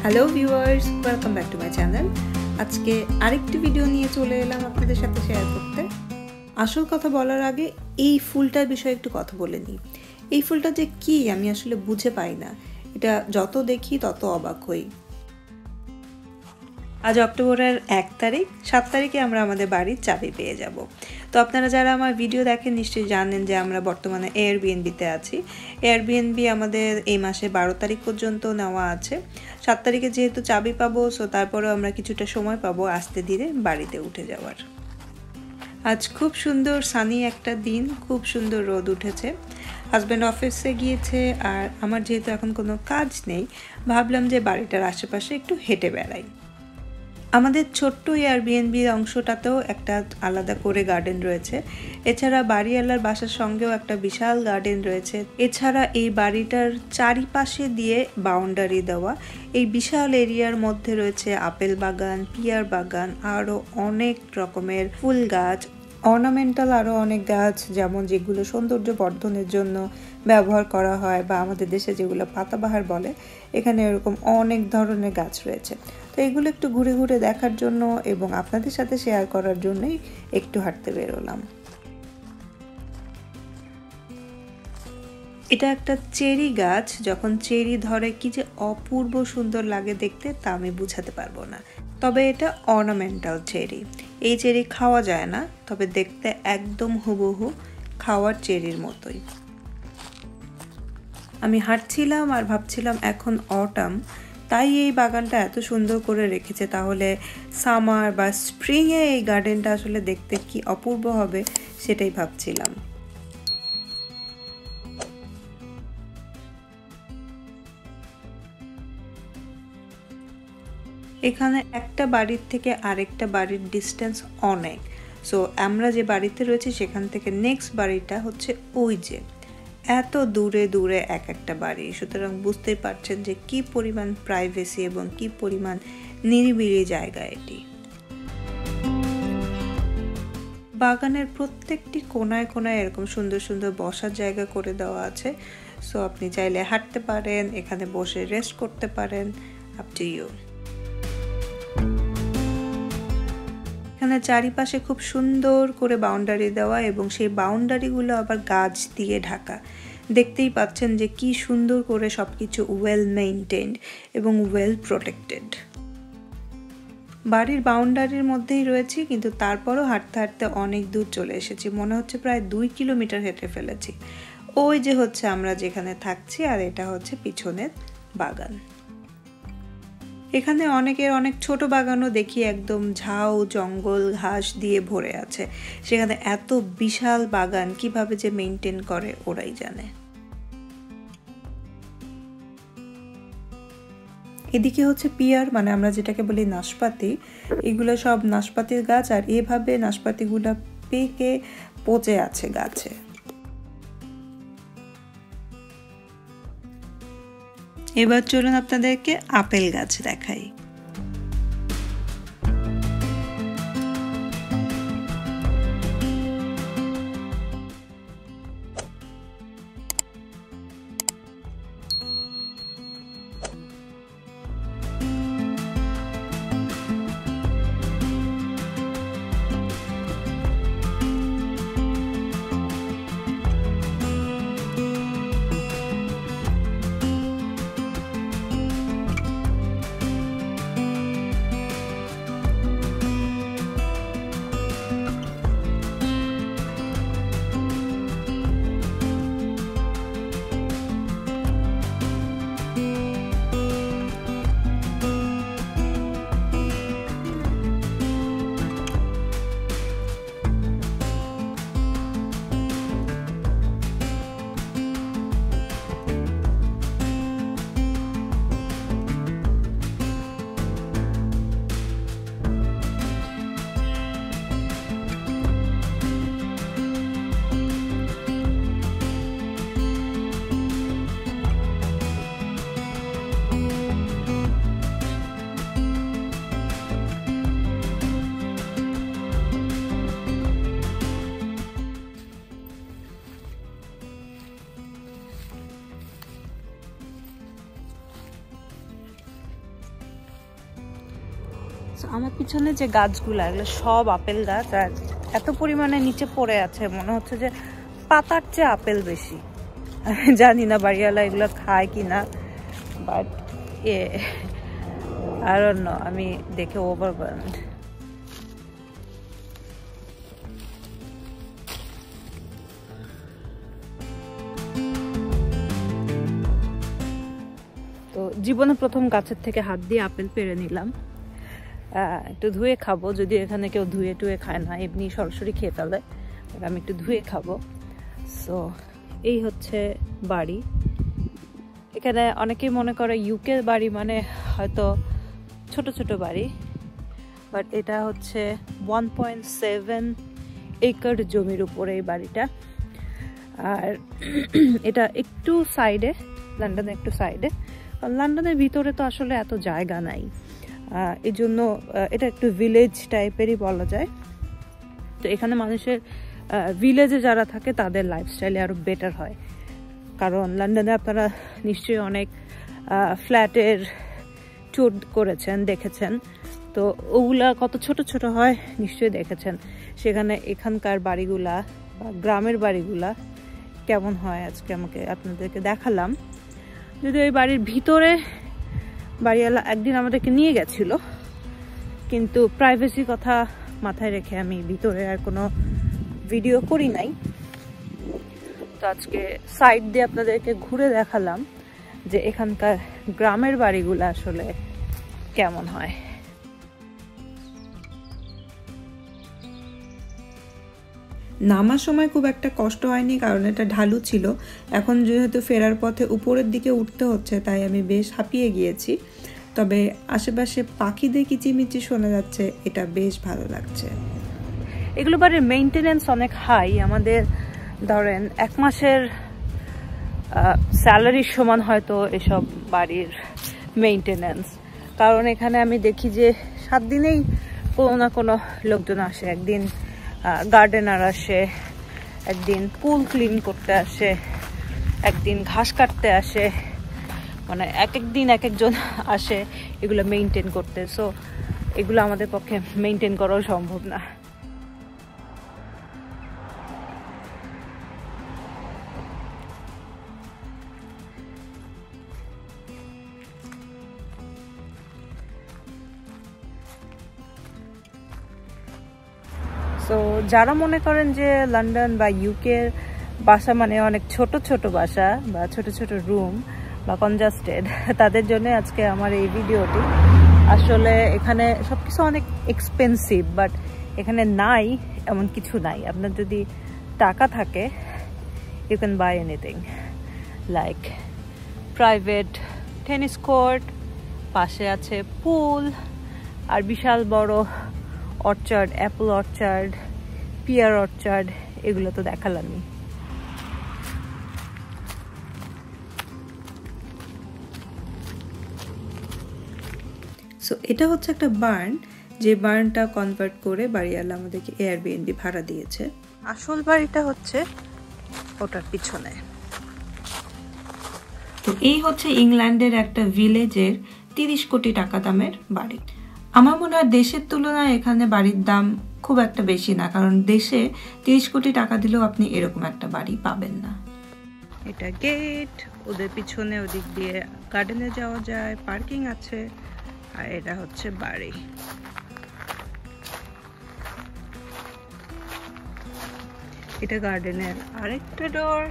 Hello viewers, welcome back to my channel. আজকে আরেকটি video নিয়ে চলে এলাম আপনাদের সাথে শেয়ার করতে। আসল কথা বলার আগে এই ফুলটার বিষয়ে একটু কথা বলে নিই। এই ফুলটা যে কি আমি আসলে বুঝে পাই না, এটা যত দেখি তত অবাক হই। আজ অক্টোবরের 1 তারিখ, 7 তারিখে আমরা আমাদের বাড়ির চাবি পেয়ে যাব। তো আপনারা যারা আমার ভিডিও দেখেন নিশ্চয়ই জানেন যে আমরা বর্তমানে এয়ারবিএনবিতে আছি। এয়ারবিএনবি আমাদের এই মাসে 12 তারিখ পর্যন্ত নেওয়া আছে। 7 তারিখে যেহেতু চাবি পাবো, সো তারপরেও আমরা কিছুটা সময় পাবো আস্তে ধীরে বাড়িতে উঠে যাওয়ার। আজ খুব সুন্দর সানি একটা দিন, খুব সুন্দর রোদ উঠেছে। হাজব্যান্ড অফিসে গিয়েছে আর আমার যেহেতু এখন কোনো কাজ নেই, ভাবলাম যে বাড়িটার আশেপাশে একটু হেঁটে বেড়াই। আমাদের ছোট্ট এয়ারবিএনবির অংশটাতেও একটা আলাদা করে গার্ডেন রয়েছে। এছাড়া বাড়িওয়ালার বাসার সঙ্গেও একটা বিশাল গার্ডেন রয়েছে। এছাড়া এই বাড়িটার চারিপাশে দিয়ে বাউন্ডারি দেওয়া। এই বিশাল এরিয়ার মধ্যে রয়েছে আপেল বাগান, পিয়ার বাগান, আরও অনেক রকমের ফুল গাছ, অর্নামেন্টাল আরও অনেক গাছ, যেমন যেগুলো সৌন্দর্য বর্ধনের জন্য ব্যবহার করা হয় বা আমাদের দেশে যেগুলো পাতাবাহার বলে, এখানে এরকম অনেক ধরনের গাছ রয়েছে। তো এগুলো একটু ঘুরে ঘুরে দেখার জন্য এবং আপনাদের সাথে শেয়ার করার জন্যই একটু হাঁটতে বেরোলাম। এটা একটা চেরি গাছ। যখন চেরি ধরে কি যে অপূর্ব সুন্দর লাগে দেখতে, তা আমি বুঝাতে পারবো না। তবে এটা অর্নামেন্টাল চেরি। এই চেরি খাওয়া যায় না, তবে দেখতে একদম হুবহু খাওয়ার চেরির মতোই। আমি হাঁটছিলাম আর ভাবছিলাম এখন অটাম, তাই এই বাগানটা এত সুন্দর করে রেখেছে, তাহলে সামার বা স্প্রিংয়ে এই গার্ডেনটা আসলে দেখতে কি অপূর্ব হবে সেটাই ভাবছিলাম। এখানে একটা বাড়ির থেকে আরেকটা বাড়ির ডিস্টেন্স অনেক। সো আমরা যে বাড়িতে রয়েছি সেখান থেকে নেক্সট বাড়িটা হচ্ছে ওই যে এত দূরে দূরে এক একটা বাড়ি। সুতরাং বুঝতেই পারছেন যে কি পরিমাণ প্রাইভেসি এবং কি পরিমাণ নিরিবিলি জায়গা এটি। বাগানের প্রত্যেকটি কোনায় কোনায় এরকম সুন্দর সুন্দর বসার জায়গা করে দেওয়া আছে। সো আপনি চাইলে হাঁটতে পারেন, এখানে বসে রেস্ট করতে পারেন, আপ টু ইউ। এখানে চারিপাশে খুব সুন্দর করে বাউন্ডারি দেওয়া এবং সেই বাউন্ডারিগুলো আবার গাছ দিয়ে ঢাকা। দেখতেই পাচ্ছেন যে কি সুন্দর করে সবকিছু ওয়েল মেইনটেইনড এবং ওয়েল প্রোটেক্টেড। বাড়ির বাউন্ডারির মধ্যেই রয়েছি, কিন্তু তারপরও হাঁটতে হাঁটতে অনেক দূর চলে এসেছি। মনে হচ্ছে প্রায় 2 কিলোমিটার হেঁটে ফেলেছি। ওই যে হচ্ছে আমরা যেখানে থাকছি, আর এটা হচ্ছে পিছনের বাগান। এখানে অনেকের অনেক ছোট বাগানও দেখি, একদম ঝাউ জঙ্গল ঘাস দিয়ে ভরে আছে। সেখানে এত বিশাল বাগান কিভাবে যে মেইনটেইন করে ওরাই জানে। এদিকে হচ্ছে পিয়ার, মানে আমরা যেটাকে বলি নাশপাতি। এগুলো সব নাশপাতির গাছ, আর এভাবে নাশপাতিগুলো পেকে পচে আছে গাছে। এবার চলুন আপনাদেরকে আপেল গাছ দেখাই। আমার পিছনে যে গাছগুলো এগুলো সব আপেল গাছ, আর এত পরিমাণে নিচে পড়ে আছে মনে হচ্ছে যে পাতার চেয়ে আপেল বেশি। জানি না বাড়িওয়ালা এগুলো খায় কি না, বাট I don't know, আমি দেখে ওভারওয়েলমড। তো জীবনে প্রথম গাছের থেকে হাত দিয়ে আপেল পেড়ে নিলাম, একটু ধুয়ে খাবো, যদি এখানে কেউ ধুয়ে টুয়ে খায় না, এমনি সরাসরি খেয়ে ফেলে, আমি একটু ধুয়ে খাবো। সো এই হচ্ছে বাড়ি। এখানে অনেকেই মনে করে ইউকে বাড়ি মানে হয়তো ছোট ছোট বাড়ি, বাট এটা হচ্ছে 1.7 একর জমির উপরে এই বাড়িটা। আর এটা একটু সাইডে, লন্ডনের একটু সাইডে, কারণ লন্ডনের ভিতরে তো আসলে এত জায়গা নাই, এই জন্য এটা একটু ভিলেজ টাইপেরই বলা যায়। তো এখানে মানুষের ভিলেজে যারা থাকে তাদের লাইফস্টাইলে আরও বেটার হয়, কারণ লন্ডনে আপনারা নিশ্চয়ই অনেক ফ্ল্যাটের ট্যুর করেছেন, দেখেছেন, তো ওগুলা কত ছোট ছোট হয় নিশ্চয়ই দেখেছেন। সেখানে এখানকার বাড়িগুলা বা গ্রামের বাড়িগুলা কেমন হয় আজকে আপনাদেরকে দেখালাম। যদি ওই বাড়ির ভিতরে বাড়িওয়ালা একদিন আমাদেরকে নিয়ে গেছিল, কিন্তু প্রাইভেসি কথা মাথায় রেখে আমি ভিতরে আর কোনো ভিডিও করি নাই। তো আজকে সাইড দিয়ে আপনাদেরকে ঘুরে দেখালাম যে এখানকার গ্রামের বাড়িগুলো আসলে কেমন হয়। নামার সময় খুব একটা কষ্ট হয়নি, কারণ এটা ঢালু ছিল। এখন যেহেতু ফেরার পথে উপরের দিকে উঠতে হচ্ছে, তাই আমি বেশ হাঁপিয়ে গিয়েছি। তবে আশেপাশে পাখিদের কিচিমিচি শোনা যাচ্ছে, এটা বেশ ভালো লাগছে। এগুলো বাড়ির মেইনটেনেন্স অনেক হাই। আমাদের ধরেন 1 মাসের স্যালারির সমান হয়তো এসব বাড়ির মেইনটেনেন্স, কারণ এখানে আমি দেখি যে 7 দিনেই কোনো না কোনো লোকজন আসে। একদিন গার্ডেনার আসে, একদিন পুল ক্লিন করতে আসে, একদিন ঘাস কাটতে আসে, মানে এক এক দিন এক একজন আসে এগুলো মেইনটেন করতে। সো এগুলো আমাদের পক্ষে মেইনটেন করাও সম্ভব না। তো যারা মনে করেন যে লন্ডন বা ইউকের বাসা মানে অনেক ছোট ছোট বাসা বা ছোট ছোট রুম বা কনজাস্টেড, তাদের জন্য আজকে আমার এই ভিডিওটি। আসলে এখানে সবকিছু অনেক এক্সপেন্সিভ, বাট এখানে নাই এমন কিছু নাই। আপনার যদি টাকা থাকে, you can buy anything, like private tennis court, পাশে আছে পুল, আর বিশাল বড় orchard, apple orchard, pear orchard, এগুলো তো দেখালামই। সো এটা হচ্ছে একটা বার্ন, যে বার্নটা কনভার্ট করে বাড়িওয়ালা আমাদেরকে এয়ারবিএনবি ভাড়া দিয়েছে। আসল বাড়িটা হচ্ছে ওটার পিছনে। তো এই হচ্ছে ইংল্যান্ডের একটা ভিলেজের 30 কোটি টাকা দামের বাড়ি। আমার মনে হয় দেশের তুলনায় এখানে বাড়ির দাম খুব একটা বেশি না, কারণ দেশে 30 কোটি টাকা দিলেও আপনি এরকম একটা বাড়ি পাবেন না। এটা গেট, ওদের পিছনে ওদিক দিয়ে গার্ডেনে যাওয়া যায়, পার্কিং আছে, আর এটা হচ্ছে বাড়ি। এটা গার্ডেনের আরেকটা ডোর।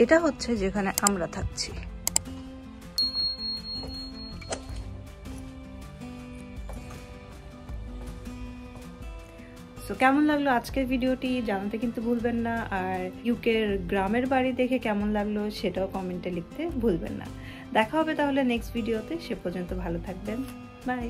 এটা হচ্ছে যেখানে আমরা থাকছি। তো কেমন লাগলো আজকের ভিডিওটি জানাতে কিন্তু ভুলবেন না, আর ইউকের গ্রামের বাড়ি দেখে কেমন লাগলো সেটাও কমেন্টে লিখতে ভুলবেন না। দেখা হবে তাহলে নেক্সট ভিডিওতে, সে পর্যন্ত ভালো থাকবেন, বাই।